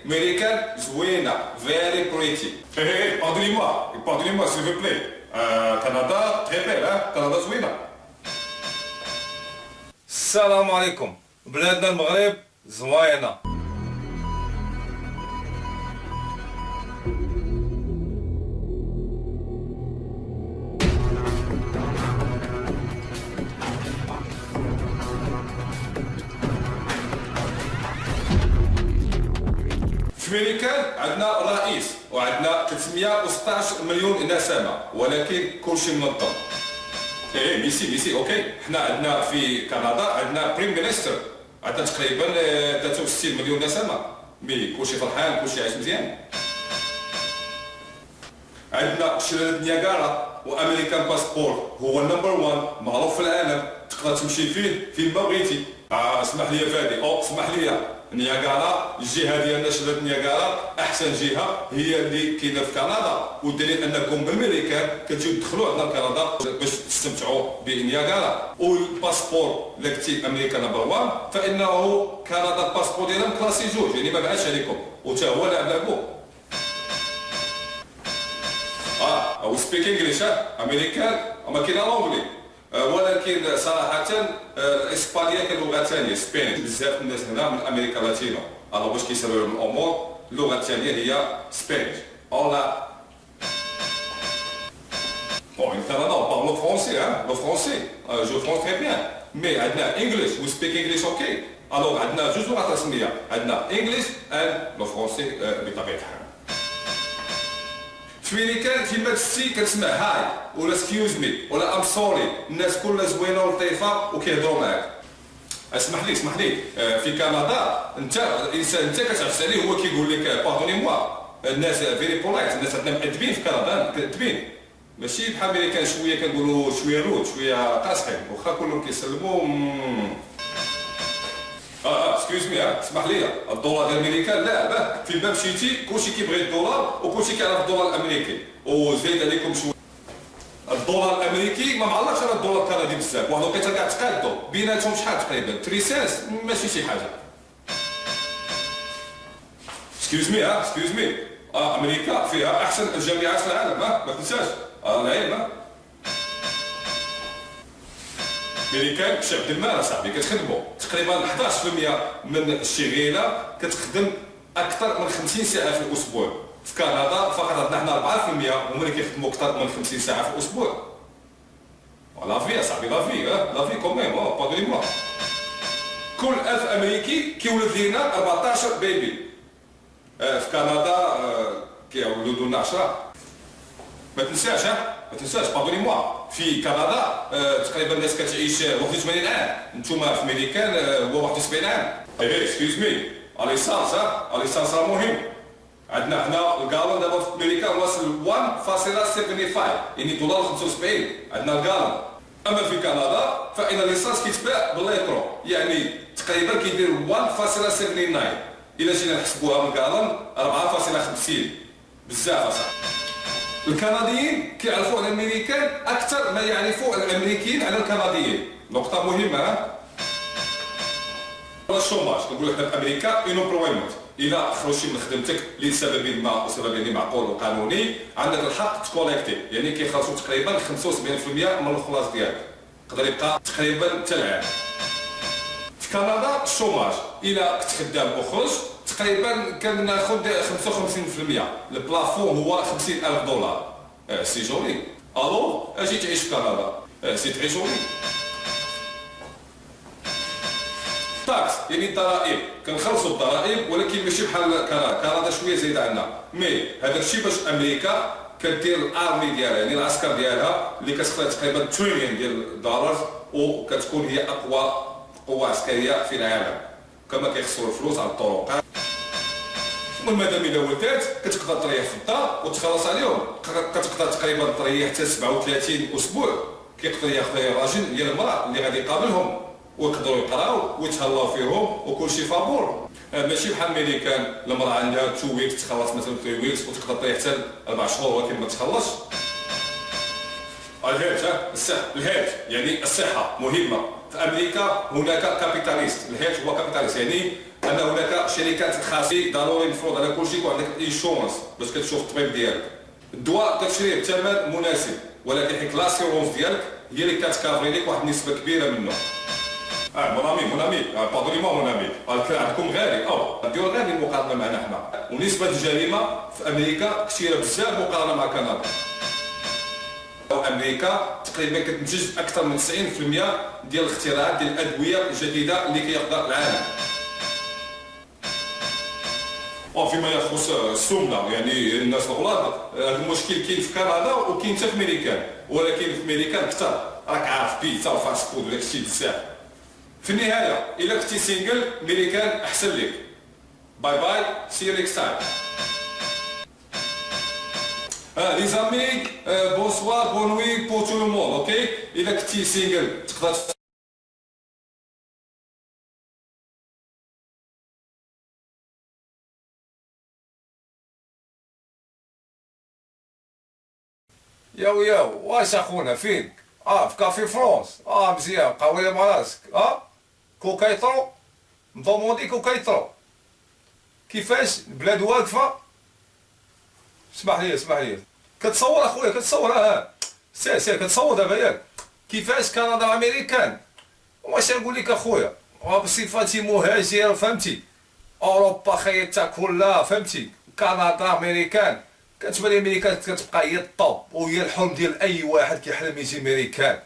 امريكان زوينه فيري بريتي. ايه باردوني موا سيل فو بلاي. كندا تري بيل، كندا زوينه. السلام عليكم. بلادنا المغرب زوينه. في امريكان عندنا رئيس وعندنا 316 مليون نسمه، ولكن كلشي منظم. ايه ميسي اوكي. حنا عندنا في كندا عندنا بريم مينستر، عندنا تقريبا 63 مليون نسمه، مي كلشي فرحان كلشي عايش مزيان. عندنا شلال نياجارا وامريكان باسبور هو النمبر 1 معروف في العالم، تقدر تمشي فين ما بغيتي. اسمح لي فادي، اسمح لي نياجارا، الجهه ديالنا شلال نياجارا احسن جهه هي اللي كاينه في كندا، والدليل انكم بالامريكان كتجيو تدخلوا عندنا كندا باش تستمتعوا بنياجارا. والباسبور الا كنتي امريكا نمبر 1 فانه كندا الباسبور ديالها كلاسي 2، يعني ما بعدش عليكم، وتا هو لعبو. او سبيك انجليش امريكان وما كاين لونجلي، ولكن صراحه الاسبانيه كلغه ثانيه سبين. بزاف الناس هنا من امريكا لاتينو، الوغ باش كيسالوا لهم الامور اللغه الثانيه هي سبانيش. اولا بون ان كندا بارلو فرونسي، لو فرونسي جو فرونس تري بيان، مي عندنا انجليش و سبيك انجليش اوكي. الوغ عندنا جوج لغات رسميه، عندنا انجليش اند لو فرونسي بطبيعه الحال. في امريكان كيما تسي كتسمع هاي ولا سكيوز مي ولا ام سوري، الناس كلها زوينه ولطيفه وكيهضروا معاك. اسمح لي في كندا انت الانسان انت كتعفس عليه هو كيقول لك باردوني موا. الناس فيري بولايت، الناس عندنا مؤدبين في كندا، مؤدبين ماشي بحال امريكان شويه كنقولوا شويه رود شويه قاصحين، واخا كلهم كيسلموا. اكسكيوز مي اسمح لي، الدولار ديال الامريكان لا فين ما مشيتي كلشي كيبغي الدولار وكلشي كيعرف الدولار الامريكي. وزيد عليكم شويه الدولار الامريكي ما معلقش على الدولار الكندي بزاف، واحد الوقيته كاع تقادوا بيناتهم شحال تقريبا 3 سنس، ماشي شي حاجه. اكسكيوز مي امريكا فيها احسن الجامعات في العالم، ما تنساش العلم. امريكان شعب المال اصاحبي كتخدموا تقريبا 11% من الشغيله كتخدم اكثر من 50 ساعه في الاسبوع. في كندا فقط عندنا حنا 4% هما اللي كيخدموا اكثر من 50 ساعه في الاسبوع. لا في اصاحبي لا في كوميم باردوني موا. كل 1000 امريكي كيولد لينا 14 بيبي. في كندا كيولدوا لنا 10. ما تنساش باردوني موا. في كندا تقريبا الناس كتعيش 81 عام، نتوما في امريكان هو 71 عام. اكسكيوز مي اليسانس راه مهم. عندنا حنا الكالون دابا في امريكا واصل 1.75 يعني دولار 75 عندنا الكالون. اما في كندا فان الليسانس كيتباع بالليترو، يعني تقريبا كيدير 1.79. الا جينا نحسبوها بالكالون 4.50. بزاف اصاحبي. الكنديين كيعرفوا على الامريكان اكثر ما يعرفوا الامريكيين على الكنديين. نقطه مهمه. الشوماج كنقولوا حنا في امريكا انومبلويمنت، الا خرجتي من خدمتك لسبب ما وسبب معقول وقانوني عندك الحق تكوليكتي، يعني كيخلصوا تقريبا 75% من الخلاص ديالك، يقدر يبقى تقريبا حتى العام. في كندا الشوماج الا كنت خدام وخرج تقريبا كناخذ 55%، البلافون هو 50,000 دولار. سي جولي. الو اجي تعيش في كندا، سي تري جولي. تاكس يعني الضرائب كنخلصوا الضرائب، ولكن ماشي بحال كندا شويه زايده عندنا. مي هذا الشيء باش امريكا كدير الارمي ديالها، يعني العسكر ديالها اللي كتخلى تقريبا تريليون ديال الدولار، وكتكون هي اقوى قوه عسكريه في العالم. كما كيخسروا الفلوس على الطرق. والمدام الا ولدات كتقدر تريح في الدار وتخلص عليهم، كتقدر تقريبا تريح حتى 37 اسبوع. كيقدر ياخذ الراجل ديال المراه اللي غادي يقابلهم ويقدروا يقراو ويتهلاو فيهم وكل شيء فابور. ماشي بحال الميريكان المراه عندها 2 ويكس تخلص مثلا 3 ويكس وتقدر تريح حتى 4 شهور ولكن ما تخلصش. الهيلث يعني الصحه مهمه. في امريكا هناك كابيتاليست، الهيلث هو كابيتاليست، يعني ان هناك شركات خاصه ضروري المفروض على كل شيء يكون عندك انشورنس باش كتشوف الطبيب ديالك. الدواء كتشريه بثمن مناسب، ولكن حيت لاسيرونس ديالك هي اللي كتكافري لك واحد النسبه كبيره منه. مون امي باردوني-moi مون امي، عندكم غالي ديروا غالي المقارنه معنا حنا، ونسبه الجريمه في امريكا كثيره بزاف مقارنه مع كندا. امريكا تقريبا كتنتج اكثر من 90% ديال الاختراعات ديال الادويه الجديده اللي كياخذها العالم. فيما يخص السمنه يعني الناس الغلاظ، هذا المشكل كاين في كندا وكاين حتى في امريكان، ولكن في امريكان اكثر، راك عارف بيتزا وفاست فود وداك الشيء بزاف. في النهايه الا كنتي سينجل امريكان احسن لك. باي باي، سي يو نيكست تايم. لي زامي بونسوار بون نوي بور تو لو موند. اوكي الا كنتي سينجل تقدر ياو واش اخونا فينك؟ في كافي فرونس. مزيان، قهوه مع راسك. كوكايطرو مضموندي كوكايطرو. كيفاش البلاد واقفه؟ اسمح لي كتصور اخويا كتصور. سير كتصور دابا ياك كيفاش كندا امريكان. واش نقول لك اخويا بصفتي مهاجر فهمتي، اوروبا خيطتها كلها فهمتي، كندا امريكان كتبان لي امريكان كتبقى هي الطوب وهي الحلم ديال اي واحد كيحلم يجي امريكان.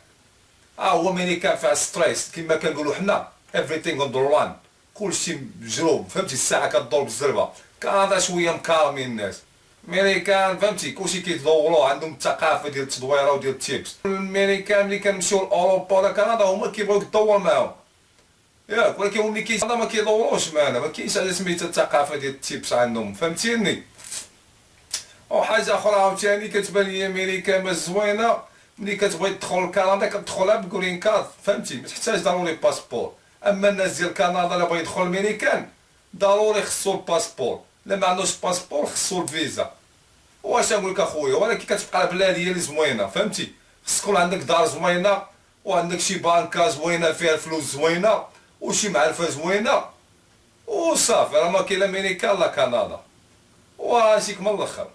هو امريكان فيها ستريس كما كنقولوا حنا everything on the run، كلشي مجروب فهمتي، الساعه كدور بالزربه. كندا شويه مكارمين الناس، امريكان فهمتي كلشي كيدوروا عندهم الثقافه ديال التدويره وديال التيبس. الامريكان ملي كنمشيو لاوروبا ولا كندا هما كيبغيو يدور معاهم ياك، ولكن ملي كندا ما كيدوروش معنا، ما كاينش على سميتها الثقافه ديال التيبس عندهم فهمتيني. وحاجه اخرى عاوتاني كتبان لي امريكا ما زوينه، ملي كتبغي تدخل لكندا كتدخلها بجرين كارد فهمتي، ما تحتاج ضروري باسبور. اما الناس ديال كندا اللي بغا يدخل امريكان ضروري خصو الباسبور، لا ما عندوش باسبور خصو الفيزا. واش نقول لك اخويا، ولكن كتبقى البلاد هي اللي زوينه فهمتي، خص تكون عندك دار زوينه وعندك شي بانكا زوينه فيها الفلوس زوينه وشي معرفه زوينه وصافي، راه ما كاين لا امريكا لا كندا. وهادشيك من الاخر.